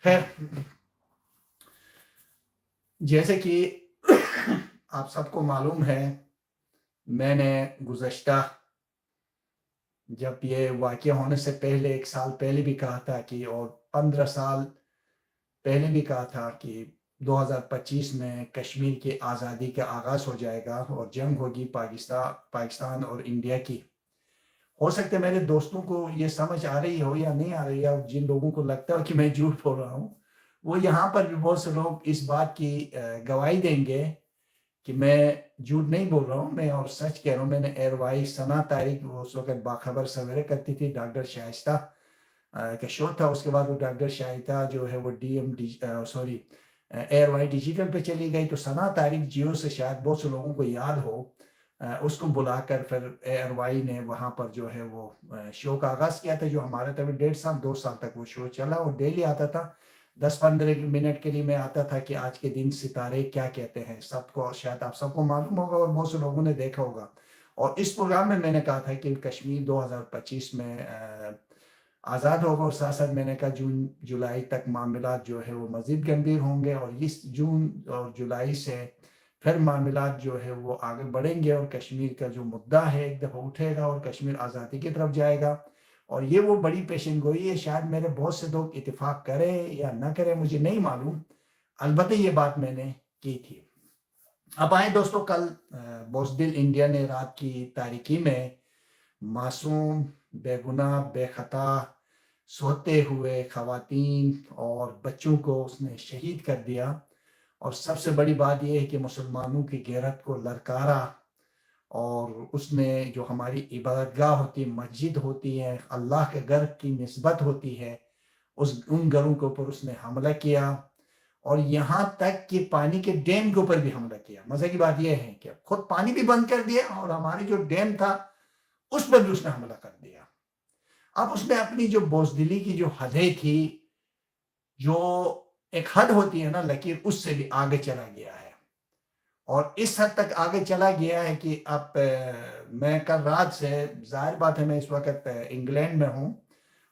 خیر، جیسے کہ آپ سب کو معلوم ہے، میں نے گزشتہ جب یہ واقعہ ہونے سے پہلے 1 سال پہلے بھی کہا تھا کہ، اور 15 سال پہلے بھی کہا تھا کہ 2025 میں کشمیر کی آزادی کا آغاز ہو جائے گا اور جنگ ہوگی پاکستان اور انڈیا کی۔ ہو سکتا ہے میرے دوستوں کو یہ سمجھ آ رہی ہو یا نہیں آ رہی ہے، جن لوگوں کو لگتا ہے کہ میں جھوٹ بول رہا ہوں، وہ یہاں پر بھی بہت سے لوگ اس بات کی گواہی دیں گے کہ میں جھوٹ نہیں بول رہا ہوں، میں اور سچ کہہ رہا ہوں۔ میں نے ایئر وائی ثنا طارق، وہ اس وقت باخبر سویرے کرتی تھی، ڈاکٹر شائستہ کا شو تھا، اس کے بعد وہ ڈاکٹر شائستہ جو ہے وہ ایئر وائی ڈیجیٹل پہ چلی گئی، تو ثنا طارق جیو سے شاید بہت سے لوگوں کو یاد ہو، اس کو بلا کر پھر ایئر وائی نے وہاں پر جو ہے وہ شو کا آغاز کیا تھا، جو ہمارا تھا 1.5 سال 2 سال تک وہ شو چلا اور ڈیلی آتا تھا۔ 10-15 منٹ کے لیے میں آتا تھا کہ آج کے دن ستارے کیا کہتے ہیں، سب کو شاید آپ سب کو معلوم ہوگا اور بہت سے لوگوں نے دیکھا ہوگا۔ اور اس پروگرام میں نے کہا تھا کہ کشمیر 2025 میں آزاد ہوگا، اور ساتھ ساتھ میں نے کہا جون جولائی تک معاملات جو ہے وہ مزید گمبھیر ہوں گے، اور اس جون اور جولائی سے پھر معاملات جو ہے وہ آگے بڑھیں گے، اور کشمیر کا جو مدعا ہے ایک دفعہ اٹھے گا اور کشمیر آزادی کی طرف جائے گا۔ اور یہ وہ بڑی پیشن گوئی ہے، شاید میرے بہت سے لوگ اتفاق کرے یا نہ کرے، مجھے نہیں معلوم، البتہ یہ بات میں نے کی تھی۔ اب آئیں دوستو، کل بوزدل انڈیا نے رات کی تاریکی میں معصوم، بے گناہ، بے خطا سوتے ہوئے خواتین اور بچوں کو اس نے شہید کر دیا، اور سب سے بڑی بات یہ ہے کہ مسلمانوں کی غیرت کو للکارا، اور اس نے جو ہماری عبادت گاہ ہوتی، مسجد ہوتی ہے، اللہ کے گھر کی نسبت ہوتی ہے، ان گھروں کے اوپر اس نے حملہ کیا، اور یہاں تک کہ پانی کے ڈیم کے اوپر بھی حملہ کیا۔ مزے کی بات یہ ہے کہ خود پانی بھی بند کر دیا، اور ہماری جو ڈیم تھا اس پر بھی اس نے حملہ کر دیا۔ اب اس نے اپنی جو بوزدلی کی جو حدیں تھی، جو ایک حد ہوتی ہے نا لکیر، اس سے بھی آگے چلا گیا ہے، اور اس حد تک آگے چلا گیا ہے کہ اب میں کل رات سے، ظاہر بات ہے میں اس وقت انگلینڈ میں ہوں،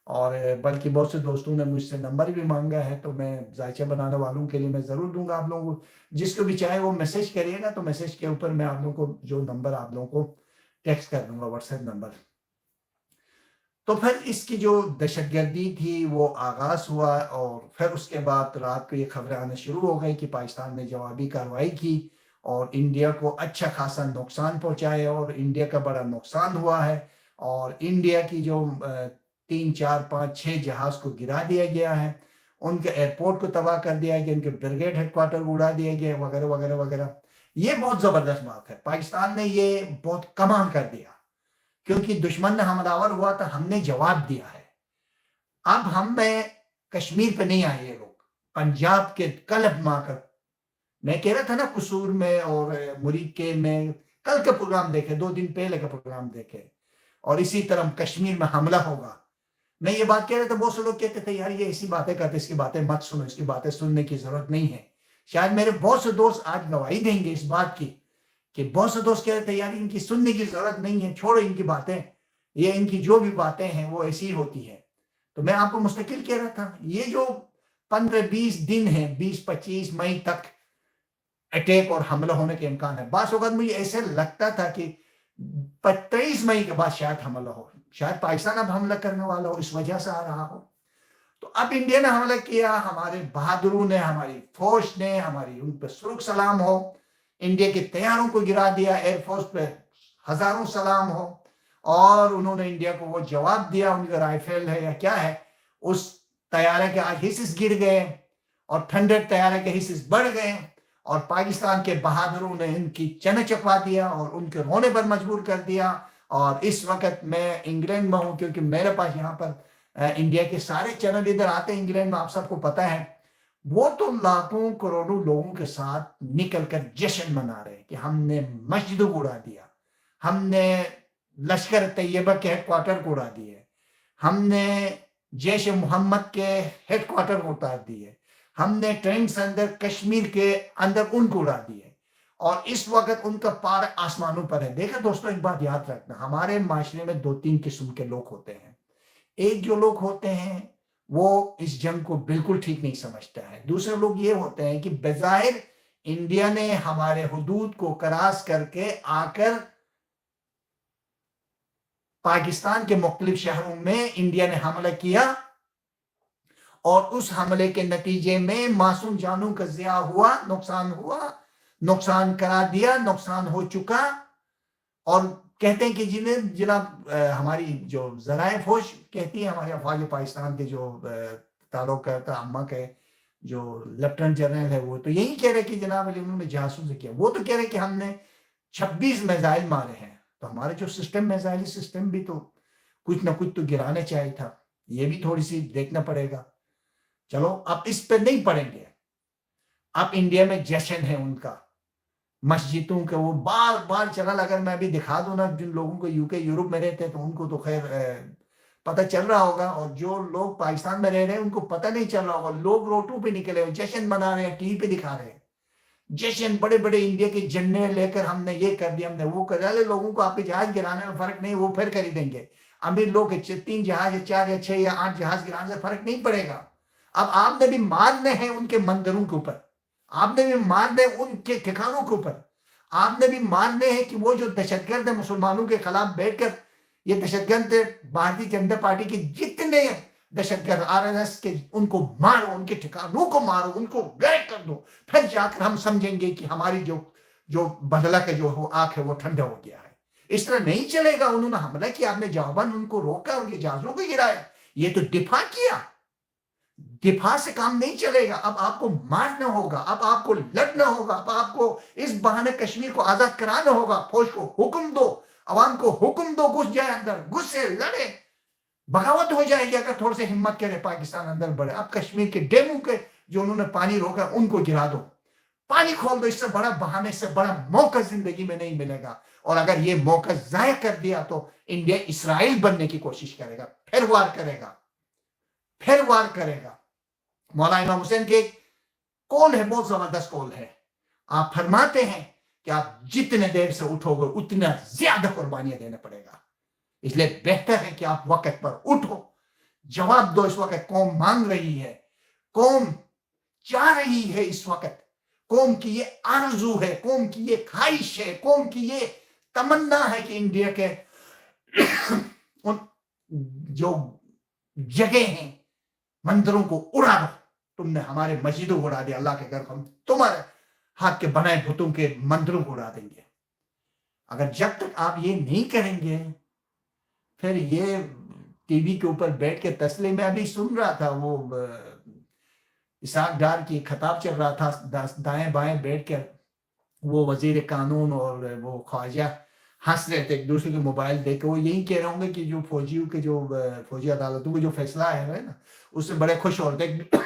اور بلکہ بہت سے دوستوں نے مجھ سے نمبر بھی مانگا ہے، تو میں ذائچہ بنانے والوں کے لیے میں ضرور دوں گا آپ لوگوں کو، جس کو بھی چاہے وہ میسج کریے گا، تو میسج کے اوپر میں آپ لوگوں کو جو نمبر آپ لوگوں کو ٹیکسٹ کر دوں گا، واٹس ایپ نمبر۔ تو پھر اس کی جو دہشت گردی تھی وہ آغاز ہوا، اور پھر اس کے بعد رات کو یہ خبریں آنا شروع ہو گئی کہ پاکستان نے جوابی کارروائی کی اور انڈیا کو اچھا خاصا نقصان پہنچایا، اور انڈیا کا بڑا نقصان ہوا ہے، اور انڈیا کی جو 3 4 5 6 جہاز کو گرا دیا گیا ہے، ان کے ایئرپورٹ کو تباہ کر دیا گیا، ان کے بریگیڈ ہیڈ کوارٹر کو اڑا دیا گیا، وغیرہ وغیرہ وغیرہ۔ یہ بہت زبردست بات ہے، پاکستان نے یہ بہت کمال کر دیا، کیونکہ دشمن نے حملہ ہوا تھا، ہم نے جواب دیا ہے۔ اب ہم میں کشمیر پہ نہیں آئے یہ لوگ، پنجاب کے قلب ماں کر، میں کہہ رہا تھا نا قصور میں اور مریکے میں، کل کا پروگرام دیکھے، 2 دن پہلے کا پروگرام دیکھے، اور اسی طرح کشمیر میں حملہ ہوگا۔ میں یہ بات کہہ رہا تھا، بہت سے لوگ کہتے تھے یار یہ ایسی باتیں کرتے، اس کی باتیں مت سنو، اس کی باتیں سننے کی ضرورت نہیں ہے۔ شاید میرے بہت سے دوست آج گواہی دیں گے اس بات کی، کہ بہت سے دوست کہہ رہے تھے یار ان کی سننے کی ضرورت نہیں ہے، چھوڑو ان کی باتیں، یہ ان کی جو بھی باتیں ہیں وہ ایسی ہوتی ہیں۔ تو میں آپ کو مستقل کہہ رہا تھا، یہ جو 15-20 دن ہیں، 20-25 مئی تک اٹیک اور حملہ ہونے کے امکان ہے، بعض اوقات مجھے ایسے لگتا تھا کہ 23 مئی کے بعد شاید حملہ ہو، شاید پاکستان اب حملہ کرنے والا ہو، اس وجہ سے آ رہا ہو۔ تو اب انڈیا نے حملہ کیا، ہمارے بہادروں نے، ہماری فوج نے، ہماری ان پہ سلوک سلام ہو، انڈیا کے طیاروں کو گرا دیا، ایئر فورس پہ ہزاروں سلام ہو، اور انہوں نے انڈیا کو وہ جواب دیا، ان کا رائفل ہے یا کیا ہے، اس طیارے کے آج حصص گر گئے، اور تھنڈر طیارے کے حصص بڑھ گئے، اور پاکستان کے بہادروں نے ان کی چنہ چپا دیا اور ان کے رونے پر مجبور کر دیا۔ اور اس وقت میں انگلینڈ میں ہوں، کیونکہ میرے پاس یہاں پر انڈیا کے سارے چینل ادھر آتے ہیں انگلینڈ میں، آپ سب کو پتہ ہے، وہ تو لاکھوں کروڑوں لوگوں کے ساتھ نکل کر جشن منا رہے کہ ہم نے مسجد کو اڑا دیا، ہم نے لشکر طیبہ کے ہیڈ کوارٹر کو اڑا دیے، ہم نے جیش محمد کے ہیڈ کوارٹر کو اتار دیے، ہم نے ٹرینکس اندر کشمیر کے اندر ان کو اڑا دیے، اور اس وقت ان کا پار آسمانوں پر ہے۔ دیکھیں دوستو، ایک بات یاد رکھنا، ہمارے معاشرے میں 2-3 قسم کے لوگ ہوتے ہیں۔ ایک جو لوگ ہوتے ہیں وہ اس جنگ کو بالکل ٹھیک نہیں سمجھتا ہے. دوسرے لوگ یہ ہوتے ہیں کہ بظاہر انڈیا نے ہمارے حدود کو کراس کر کے آ کر پاکستان کے مختلف شہروں میں انڈیا نے حملہ کیا اور اس حملے کے نتیجے میں معصوم جانوں کا ضیاع ہوا، نقصان کرا دیا، نقصان ہو چکا. اور کہتے ہیں کہ جناب ہماری جو ذرائع فوج کہتی ہے، ہمارے افواج پاکستان کے جو تعلق کرتا امہ کے جو لیفٹنٹ جنرل ہے، وہ تو یہی کہہ رہے کہ جناب علی انہوں نے جاسوس کیا. وہ تو کہہ رہے کہ ہم نے 26 میزائل مارے ہیں. تو ہمارے جو سسٹم میزائل سسٹم بھی تو کچھ نہ کچھ تو گرانا چاہیے تھا. یہ بھی تھوڑی سی دیکھنا پڑے گا. چلو اب اس پہ نہیں پڑیں گے. اب انڈیا میں جشن ہے ان کا، مسجدوں کے وہ بار بار چلا. اگر میں ابھی دکھا دوں نا جن لوگوں کو UK یورپ میں رہتے ہیں تو ان کو تو خیر پتہ چل رہا ہوگا، اور جو لوگ پاکستان میں رہ رہے ہیں ان کو پتہ نہیں چل رہا ہوگا. لوگ روڈوں پہ نکلے ہوئے جشن منا رہے ہیں، ٹی وی پہ دکھا رہے ہیں جشن. بڑے بڑے انڈیا کے جھنڈے لے کر ہم نے یہ کر دیا، ہم نے وہ کر دیا. لوگوں کو آپ کے جہاز گرانے میں فرق نہیں، وہ پھر خریدیں گے. امیر لوگ 3 جہاز یا 4 یا 6 یا 8 جہاز گرانے سے فرق نہیں پڑے گا. اب آپ نے بھی مارنے ہیں ان کے مندروں کے اوپر، آپ نے بھی مارنے ان کے ٹھکانوں کے اوپر، آپ نے بھی ماننے ہیں کہ وہ جو دہشت گرد مسلمانوں کے خلاف بیٹھ کر یہ دہشت گرد بھارتی جنتا پارٹی کے جتنے دہشت گرد RSS کے ان کو مارو، ان کے ٹھکانوں کو مارو، ان کو غائب کر دو. پھر جا کر ہم سمجھیں گے کہ ہماری جو بدلہ کا جو آنکھ ہے وہ ٹھنڈا ہو گیا ہے. اس طرح نہیں چلے گا. انہوں نے حملہ کیا، آپ نے جواباً ان کو روکا، ان کے جہازوں کو گرایا. یہ تو دفاع کیا. دفاع سے کام نہیں چلے گا. اب آپ کو مارنا ہوگا، اب آپ کو لڑنا ہوگا، اب آپ کو اس بہانے کشمیر کو آزاد کرانا ہوگا. فوج کو حکم دو، عوام کو حکم دو، گھس جائے اندر، گھس سے لڑے. بغاوت ہو جائے گی اگر تھوڑے سے ہمت کرے پاکستان اندر بڑھے. اب کشمیر کے ڈیموں کے جو انہوں نے پانی روکا ان کو گرا دو، پانی کھول دو. اس سے بڑا بہانے سے بڑا موقع زندگی میں نہیں ملے گا. اور اگر یہ موقع ضائع کر دیا تو انڈیا اسرائیل بننے کی کوشش کرے گا، پھر وار کرے گا، پھر وار کرے گا. مولانا امام حسین کے قول ہے، بہت زبردست قول ہے. آپ فرماتے ہیں کہ آپ جتنے دیر سے اٹھو گے اتنا زیادہ قربانیاں دینا پڑے گا. اس لیے بہتر ہے کہ آپ وقت پر اٹھو، جواب دو. اس وقت قوم مانگ رہی ہے، قوم چاہ رہی ہے. اس وقت قوم کی یہ آرزو ہے، قوم کی یہ خواہش ہے، قوم کی یہ تمنا ہے کہ انڈیا کے ان جو جگہ ہیں مندروں کو اڑا دو. تم نے ہمارے مسجدوں کو اڑا دیا، اللہ کے گھر ہم تمہارے ہاتھ کے بنائے بتوں کے مندروں کو اڑا دیں گے. اگر جب تک آپ یہ نہیں کریں گے پھر یہ ٹی وی کے اوپر بیٹھ کے تسلی. میں ابھی سن رہا تھا وہ اسحاق ڈار کی خطاب چل رہا تھا، دائیں بائیں بیٹھ کر وہ وزیر قانون اور وہ خواجہ ہنس رہے تھے ایک دوسرے کے موبائل دیکھ کے. وہ یہی کہہ رہے ہوں گے کہ جو فوجیوں کے جو فوجی عدالتوں کے جو فیصلہ ہے نا اس سے بڑے خوش ہو رہے تھے.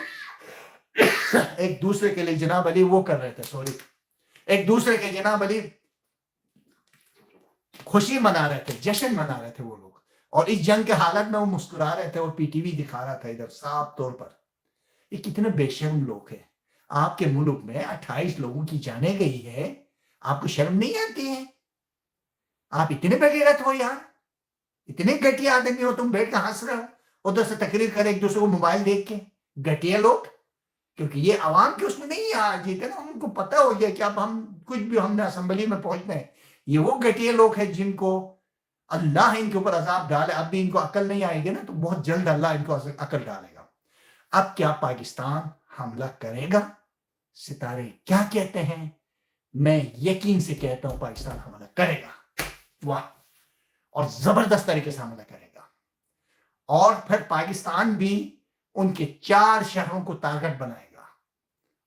ایک دوسرے کے لیے جناب علی وہ کر رہے تھے، ایک دوسرے کے جناب علی خوشی منا رہے تھے، جشن منا رہے تھے وہ لوگ. اور اس جنگ کے حالت میں وہ مسکرا رہے تھے اور پی ٹی وی دکھا رہا تھا ادھر صاف طور پر. یہ کتنے بے شرم لوگ ہیں. آپ کے ملک میں 28 لوگوں کی جانیں گئی ہے، آپ کو شرم نہیں آتی ہے؟ آپ اتنے بغیرت ہو یار، اتنے گھٹیا آدمی ہو، تم بیٹھ کے ہنس رہے ہو ادھر سے تقریر کرے ایک دوسرے کو موبائل دیکھ کے. گھٹیا لوگ. کیونکہ یہ عوام کے اس میں نہیں جیتے نا، ان کو پتہ ہو گیا کہ اب ہم کچھ بھی ہم نے اسمبلی میں پہنچنا ہے. یہ وہ گھٹیا لوگ ہیں جن کو اللہ ان کے اوپر عذاب ڈالے. اب بھی ان کو عقل نہیں آئے گی نا تو بہت جلد اللہ ان کو عقل ڈالے گا. اب کیا پاکستان حملہ کرے گا؟ ستارے کیا کہتے ہیں؟ میں یقین سے کہتا ہوں پاکستان حملہ کرے گا، واہ، اور زبردست طریقے سے حملہ کرے گا. اور پھر پاکستان بھی ان کے 4 شہروں کو ٹارگٹ بنائے گا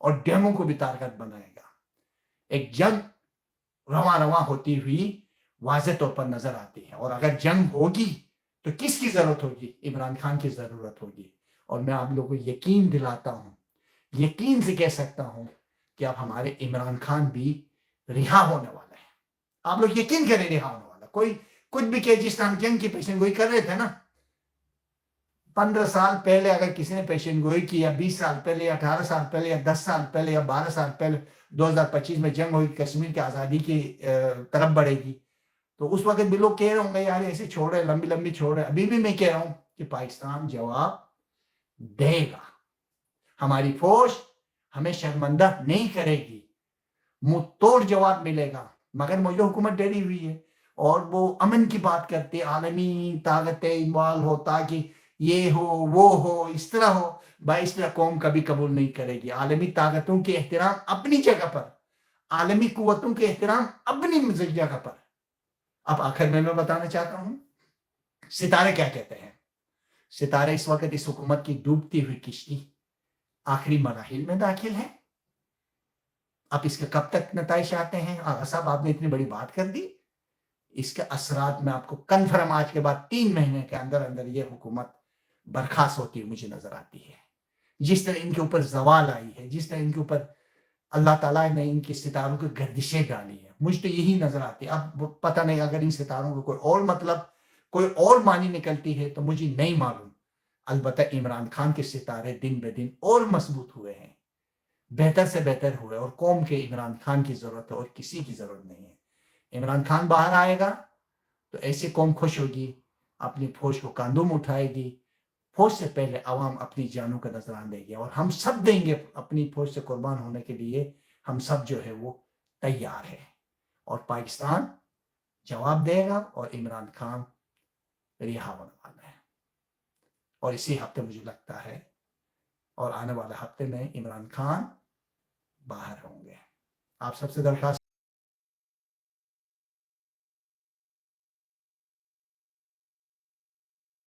اور ڈیموں کو بھی ٹارگٹ بنائے گا. ایک جنگ رواں ہوتی ہوئی واضح طور پر نظر آتی ہے. اور اگر جنگ ہوگی تو کس کی ضرورت ہوگی؟ عمران خان کی ضرورت ہوگی. اور میں آپ لوگوں کو یقین دلاتا ہوں، یقین سے کہہ سکتا ہوں کہ اب ہمارے عمران خان بھی رہا ہونے والا ہے. آپ لوگ یقین کریں رہا ہونے والا. کوئی کچھ بھی کہ جس طرح جنگ کی پیشن گوئی کر رہے تھے نا 15 سال پہلے، اگر کسی نے پیشن گوئی کی یا 20 سال پہلے یا 18 سال پہلے یا 10 سال پہلے یا 12 سال پہلے 2025 میں جنگ ہوئی کشمیر کی آزادی کی طرف بڑھے گی، تو اس وقت بھی لوگ کہہ رہے ہوں گے یار ایسے چھوڑ رہے، لمبی چھوڑ رہے. ابھی بھی میں کہہ رہا ہوں کہ پاکستان جواب دے گا. ہماری فوج ہمیں شرمندہ نہیں کرے گی, منہ توڑ جواب ملے گا. مگر مجھے حکومت ڈری ہوئی ہے اور وہ امن کی بات کرتے, عالمی طاقتیں انوالو ہو تاکہ یہ ہو وہ ہو اس طرح ہو. بھائی اس طرح قوم کبھی قبول نہیں کرے گی. عالمی طاقتوں کے احترام اپنی جگہ پر, عالمی قوتوں کے احترام اپنی جگہ پر. اب آخر میں بتانا چاہتا ہوں ستارے کیا کہتے ہیں. ستارے اس وقت اس حکومت کی ڈوبتی ہوئی کشتی آخری مراحل میں داخل ہے. اب اس کے کب تک نتائج آتے ہیں؟ آغا صاحب آپ نے اتنی بڑی بات کر دی. اس کے اثرات میں آپ کو کنفرم آج کے بعد 3 مہینے کے اندر اندر یہ حکومت برخاست ہوتی ہے مجھے نظر آتی ہے. جس طرح ان کے اوپر زوال آئی ہے, جس طرح ان کے اوپر اللہ تعالیٰ نے ان کے ستاروں کی گردشیں ڈالی ہے, مجھے تو یہی نظر آتی ہے. اب پتہ نہیں اگر ان ستاروں کو کوئی اور مطلب کوئی اور معنی نکلتی ہے تو مجھے نہیں معلوم. البتہ عمران خان کے ستارے دن بہ دن اور مضبوط ہوئے ہیں, بہتر سے بہتر ہوئے, اور قوم کے عمران خان کی ضرورت ہے اور کسی کی ضرورت نہیں ہے. عمران خان باہر آئے گا تو ایسی قوم خوش ہوگی, اپنی فوج کو کاندھوں میں اٹھائے گی. فوج سے پہلے عوام اپنی جانوں کا نذران دے گی, اور ہم سب دیں گے اپنی فوج سے قربان ہونے کے لیے. ہم سب جو ہے وہ تیار ہے, اور پاکستان جواب دے گا اور عمران خان رہا ہونے والا ہے. اور اسی ہفتے مجھے لگتا ہے اور آنے والے ہفتے میں عمران خان باہر ہوں گے. آپ سب سے درخواست